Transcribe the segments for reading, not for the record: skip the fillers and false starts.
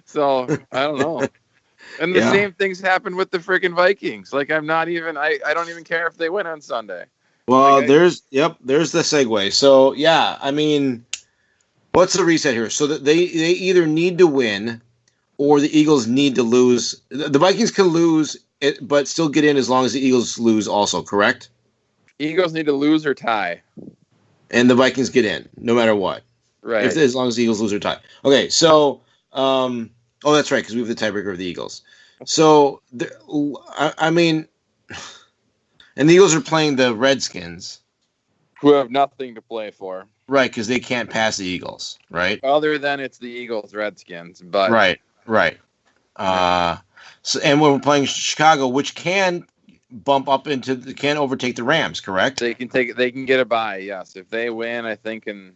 So I don't know. And the same things happen with the freaking Vikings. Like I don't even care if they win on Sunday. Well, there's the segue. So yeah, I mean, what's the reset here? So that they either need to win, or the Eagles need to lose. The Vikings can lose it, but still get in as long as the Eagles lose. Also, correct? Eagles need to lose or tie, and the Vikings get in no matter what. Right. As long as the Eagles lose or tie. Okay, so that's right, because we have the tiebreaker of the Eagles. So I mean, and the Eagles are playing the Redskins, who have nothing to play for. Right, because they can't pass the Eagles, right? Other than it's the Eagles Redskins, but right. So and we're playing Chicago, which can bump up can overtake the Rams, correct? They can get a bye, yes. If they win, I think, and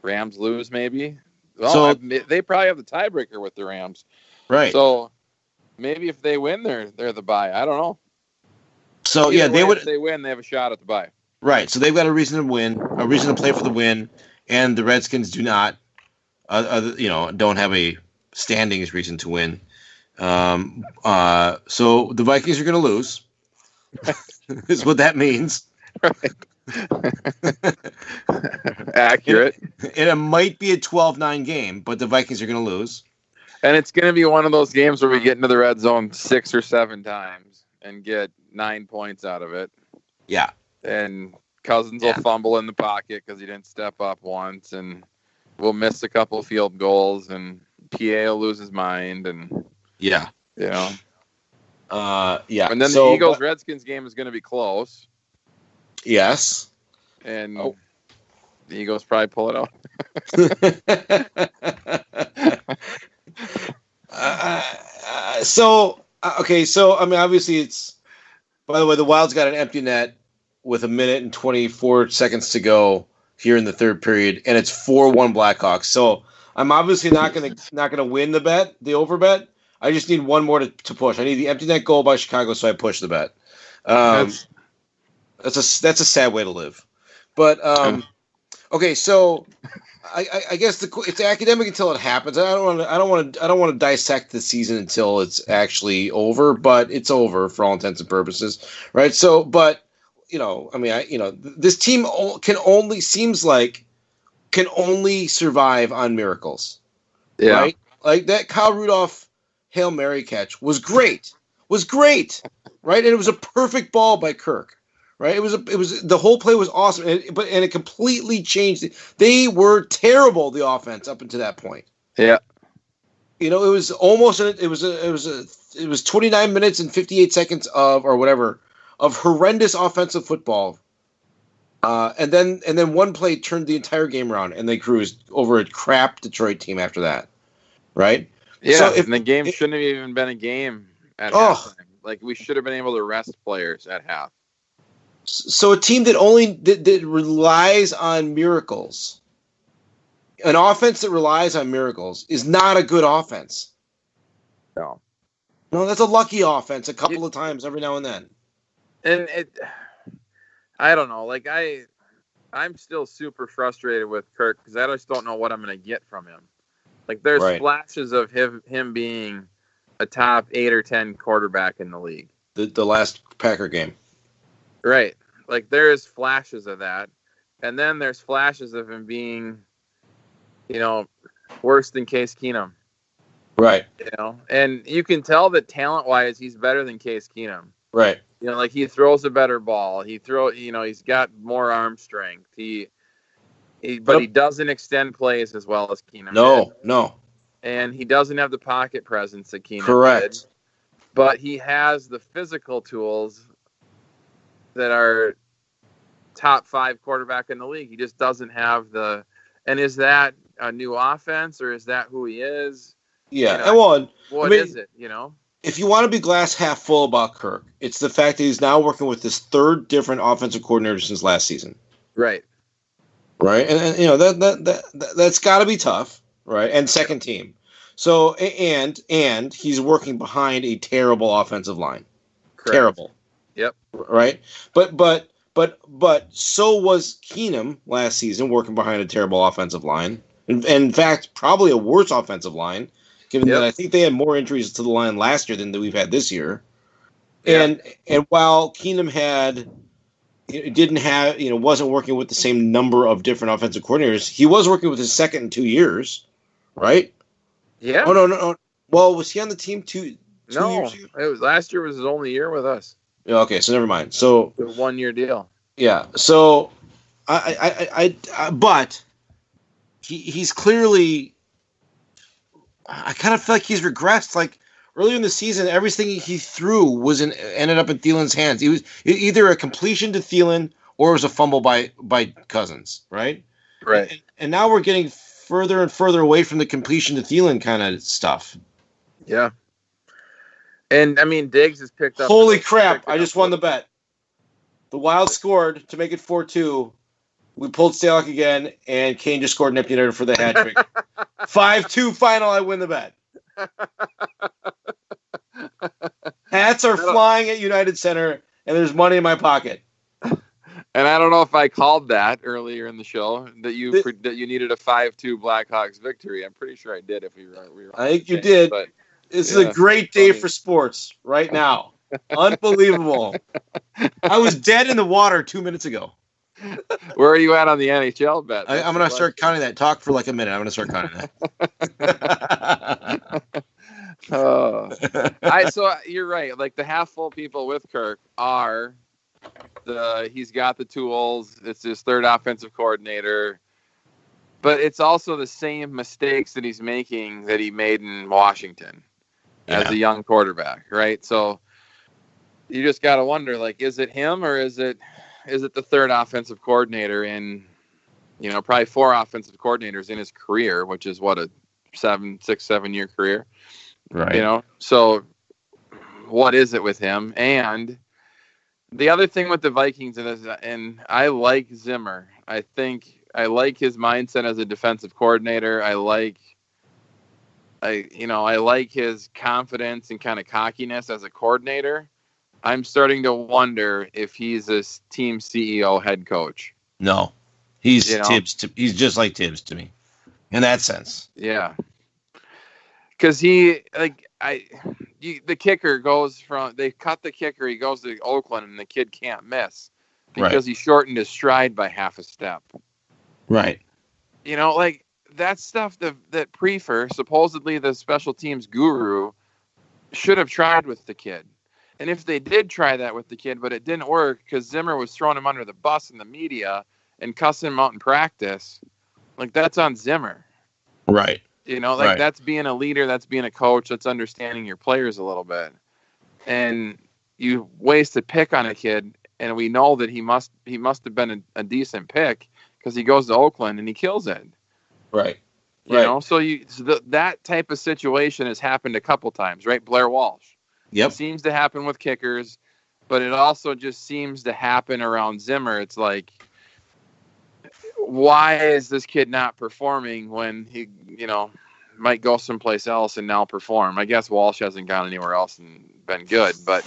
Rams lose, maybe. Well, they probably have the tiebreaker with the Rams, right? So maybe if they win, they're the bye. I don't know. So if they win, they have a shot at the bye. Right. So they've got a reason to win, a reason to play for the win, and the Redskins do not, don't have a standings reason to win. So the Vikings are going to lose. Is what that means. Right. Accurate. And it might be a 12-9 game, but the Vikings are going to lose. And it's going to be one of those games where we get into the red zone 6 or 7 times and get 9 points out of it. Yeah. And Cousins will fumble in the pocket because he didn't step up once, and we'll miss a couple of field goals, and PA will lose his mind, and And then the Eagles Redskins game is going to be close. Yes. And the Eagles probably pull it out. So I mean, obviously it's. By the way, the Wild's got an empty net with 1 minute and 24 seconds to go here in the third period, and it's 4-1 Blackhawks. So I'm obviously not gonna win the over bet. I just need one more to push. I need the empty net goal by Chicago, so I push the bet. That's a sad way to live. But okay, so I guess it's academic until it happens. I don't want to dissect the season until it's actually over, but it's over for all intents and purposes, right? So, but this team can only survive on miracles, right? Like that Kyle Rudolph Hail Mary catch was great, right? And it was a perfect ball by Kirk. Right, it was the whole play was awesome, and it completely changed. They were terrible, the offense up until that point. Yeah, it was almost it was 29 minutes and 58 seconds of horrendous offensive football, and then one play turned the entire game around, and they cruised over a crap Detroit team after that. Right? Yeah, and the game shouldn't have even been a game at halftime. Like we should have been able to rest players at half. So a team that relies on miracles, an offense that relies on miracles, is not a good offense. No, that's a lucky offense a couple of times every now and then. And I don't know. Like I'm still super frustrated with Kirk because I just don't know what I'm going to get from him. Like there's flashes of him being a top 8 or 10 quarterback in the league. The last Packer game. Right. Like there's flashes of that. And then there's flashes of him being, worse than Case Keenum. Right. And you can tell that talent wise he's better than Case Keenum. Right. Like he throws a better ball. He's got more arm strength. But he doesn't extend plays as well as Keenum No. And he doesn't have the pocket presence that Keenum Correct. did. But he has the physical tools that are top 5 quarterback in the league. He just doesn't have and is that a new offense or is that who he is? Yeah. What is it, If you want to be glass half full about Kirk, it's the fact that he's now working with this third different offensive coordinator since last season. Right. Right. And that's got to be tough. Right. And second team. So, and he's working behind a terrible offensive line. Correct. Terrible. Yep. Right. But so was Keenum last season, working behind a terrible offensive line. In fact, probably a worse offensive line, given that I think they had more injuries to the line last year than we've had this year. Yeah. And while Keenum wasn't working with the same number of different offensive coordinators, he was working with his second in 2 years, right? Yeah. Oh no. Well, was he on the team two years ago? It was last year was his only year with us. Yeah, okay, so never mind. So the 1 year deal. Yeah. So but he's clearly. I kind of feel like he's regressed. Like earlier in the season, everything he threw ended up in Thielen's hands. He was either a completion to Thielen or it was a fumble by Cousins, right? Right. And now we're getting further and further away from the completion to Thielen kind of stuff. Yeah. And I mean, Diggs has picked up. Holy crap! I just won the bet. The Wild scored to make it 4-2. We pulled Stalock again, and Kane just scored an empty netter for the hat trick. 5-2 final. I win the bet. Hats are flying at United Center, and there's money in my pocket. And I don't know if I called that earlier in the show that you needed a 5-2 Blackhawks victory. I'm pretty sure I did. If we were I think you did. But this is a great day for sports right now. Unbelievable. I was dead in the water 2 minutes ago. Where are you at on the NHL bet? I'm going to start counting that. Talk for like a minute. I'm going to start counting that. So you're right. Like the half full people with Kirk are he's got the tools. It's his third offensive coordinator. But it's also the same mistakes that he's making that he made in Washington as a young quarterback, right? So you just got to wonder, like, is it him or is it the third offensive coordinator in, probably 4 offensive coordinators in his career, which is what, a 7 year career, right? So what is it with him? And the other thing with the Vikings and I like Zimmer. I think I like his mindset as a defensive coordinator. I like his confidence and kind of cockiness as a coordinator. I'm starting to wonder if he's a team CEO head coach. No, he's Tibbs. He's just like Tibbs to me, in that sense. Yeah, because the kicker goes they cut the kicker. He goes to Oakland, and the kid can't miss because he shortened his stride by half a step. Right. Like that stuff that Prefer, supposedly the special teams guru, should have tried with the kid. And if they did try that with the kid, but it didn't work because Zimmer was throwing him under the bus in the media and cussing him out in practice, like that's on Zimmer. Right. That's being a leader, that's being a coach, that's understanding your players a little bit. And you waste a pick on a kid, and we know that he must have been a decent pick because he goes to Oakland and he kills it. Right. So that type of situation has happened a couple times, right? Blair Walsh. Yep. It seems to happen with kickers, but it also just seems to happen around Zimmer. It's like, why is this kid not performing when he, might go someplace else and now perform? I guess Walsh hasn't gone anywhere else and been good, but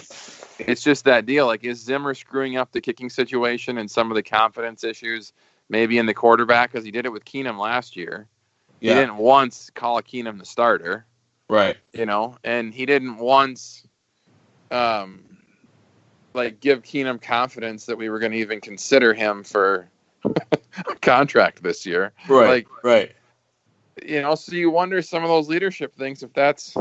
it's just that deal. Like, is Zimmer screwing up the kicking situation and some of the confidence issues, maybe in the quarterback? Because he did it with Keenum last year. Yeah. He didn't once call Keenum the starter. Right. And he didn't once give Keenum confidence that we were going to even consider him for a contract this year. Right. Right. So you wonder some of those leadership things, if that's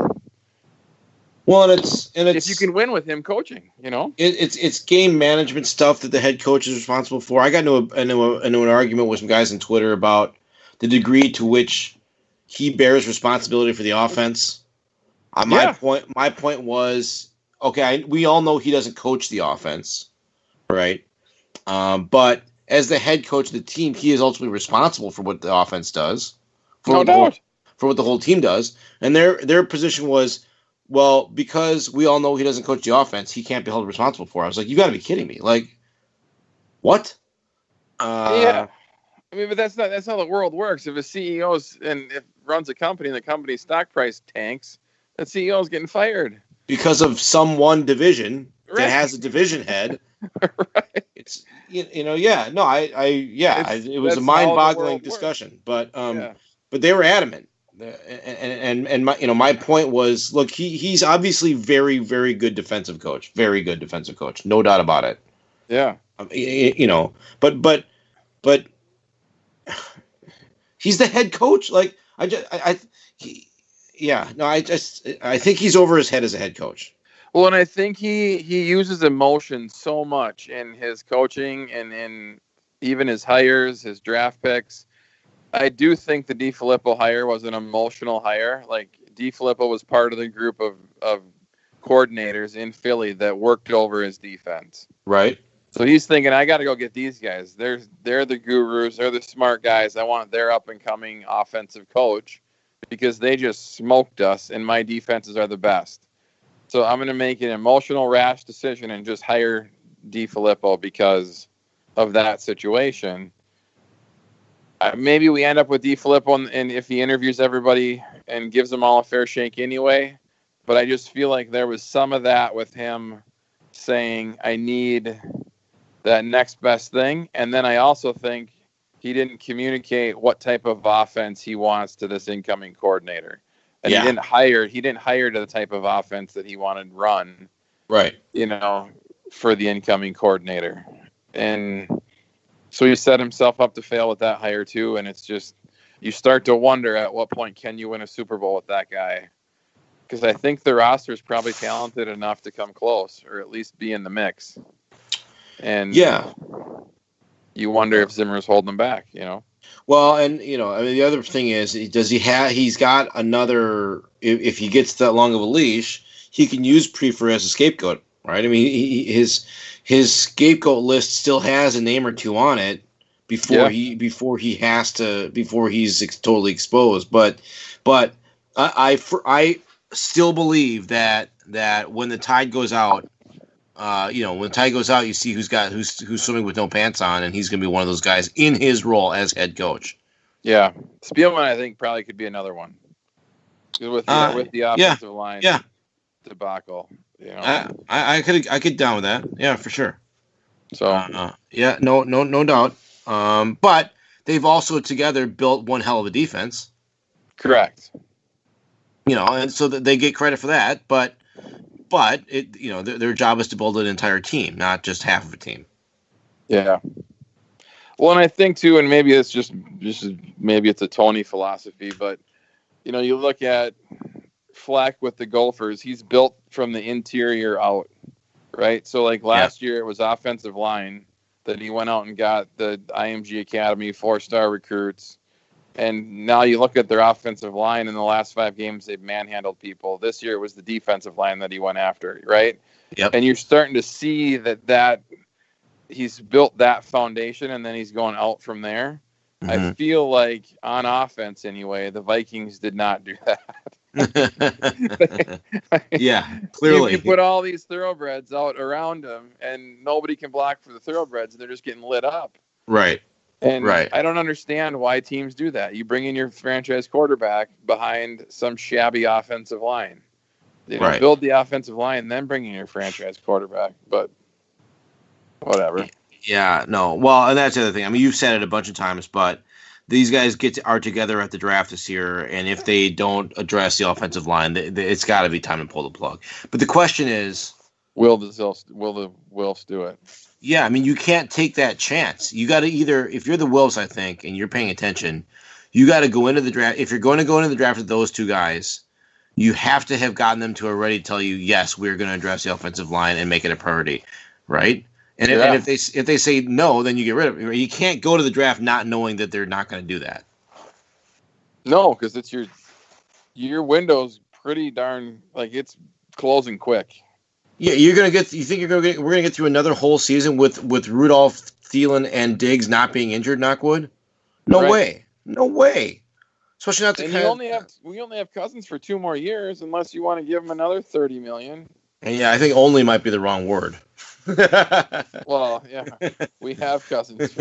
well, and it's if you can win with him coaching, it's game management stuff that the head coach is responsible for. I got into an argument with some guys on Twitter about the degree to which he bears responsibility for the offense. My point was, okay, we all know he doesn't coach the offense, right? But as the head coach of the team, he is ultimately responsible for what the offense does, for what the whole team does. And their position was, well, because we all know he doesn't coach the offense, he can't be held responsible for it. I was like, you got to be kidding me! Like, what? Yeah. I mean, but that's not how the world works. If a CEO runs a company and the company's stock price tanks, the CEO is getting fired because of some one division that has a division head. Right. It's it was a mind-boggling discussion, but but they were adamant. And my point was, look, he's obviously very, very good defensive coach, no doubt about it. Yeah. But he's the head coach. Like I think he's over his head as a head coach. Well, and I think he uses emotion so much in his coaching and in even his hires, his draft picks. I do think the DiFilippo hire was an emotional hire. Like DiFilippo was part of the group of coordinators in Philly that worked over his defense. Right. So he's thinking, I got to go get these guys. They're the gurus. They're the smart guys. I want their up and coming offensive coach because they just smoked us, and my defenses are the best. So I'm going to make an emotional, rash decision and just hire DiFilippo because of that situation. Maybe we end up with DiFilippo, and if he interviews everybody and gives them all a fair shake anyway. But I just feel like there was some of that with him saying, I need that next best thing. And then I also think he didn't communicate what type of offense he wants to this incoming coordinator. And he didn't hire to the type of offense that he wanted run. Right. For the incoming coordinator. And so he set himself up to fail with that hire too. And it's just, you start to wonder at what point can you win a Super Bowl with that guy? Because I think the roster is probably talented enough to come close or at least be in the mix. And you wonder if Zimmer's holding him back, Well, and the other thing is, he's got another, if he gets that long of a leash, he can use Prefer as a scapegoat, right? I mean, his scapegoat list still has a name or two on it before he's totally exposed. But I still believe that when the tide goes out, when the tide goes out, you see who's swimming with no pants on, and he's going to be one of those guys in his role as head coach. Yeah, Spielman, I think, probably could be another one with the offensive line debacle. I could down with that. Yeah, for sure. So no doubt. But they've also together built one hell of a defense. Correct. And so that they get credit for that, but it, their job is to build an entire team, not just half of a team. Yeah. Well, and I think too, and maybe it's just maybe it's a Tony philosophy, but you look at Flack with the Gophers, he's built from the interior out, right? So like last year it was offensive line that he went out and got the IMG Academy 4-star recruits. And now you look at their offensive line in the last 5 games, they've manhandled people. This year it was the defensive line that he went after, right? Yep. And you're starting to see that he's built that foundation and then he's going out from there. Mm-hmm. I feel like on offense anyway, the Vikings did not do that. Yeah, clearly. You put all these thoroughbreds out around them and nobody can block for the thoroughbreds. They're just getting lit up. Right. And I don't understand why teams do that. You bring in your franchise quarterback behind some shabby offensive line. Build the offensive line, then bring in your franchise quarterback. But whatever. Yeah, no. Well, and that's the other thing. I mean, you've said it a bunch of times, but these guys are together at the draft this year, and if they don't address the offensive line, it's got to be time to pull the plug. But the question is, will the Wilfs do it? Yeah, I mean, you can't take that chance. You got to either, if you're the Wilfs, I think, and you're paying attention, you got to go into the draft. If you're going to go into the draft with those two guys, you have to have gotten them to already tell you, yes, we're going to address the offensive line and make it a priority, right? And if they say no, then you get rid of it. You can't go to the draft not knowing that they're not going to do that. No, because it's your window's pretty darn, like, it's closing quick. Yeah, we're gonna get through another whole season with Rudolph, Thielen, and Diggs not being injured. Knockwood, no way. Especially not the we only have Cousins for 2 more years, unless you want to give him another $30 million. And yeah, I think only might be the wrong word. Well, yeah, we have Cousins.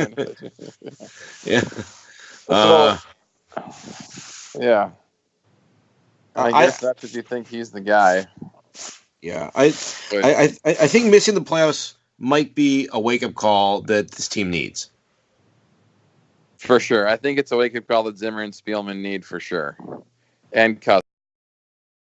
Yeah. Yeah. I guess that's if you think he's the guy. Yeah, I think missing the playoffs might be a wake-up call that this team needs. For sure. I think it's a wake-up call that Zimmer and Spielman need for sure. And Cousins.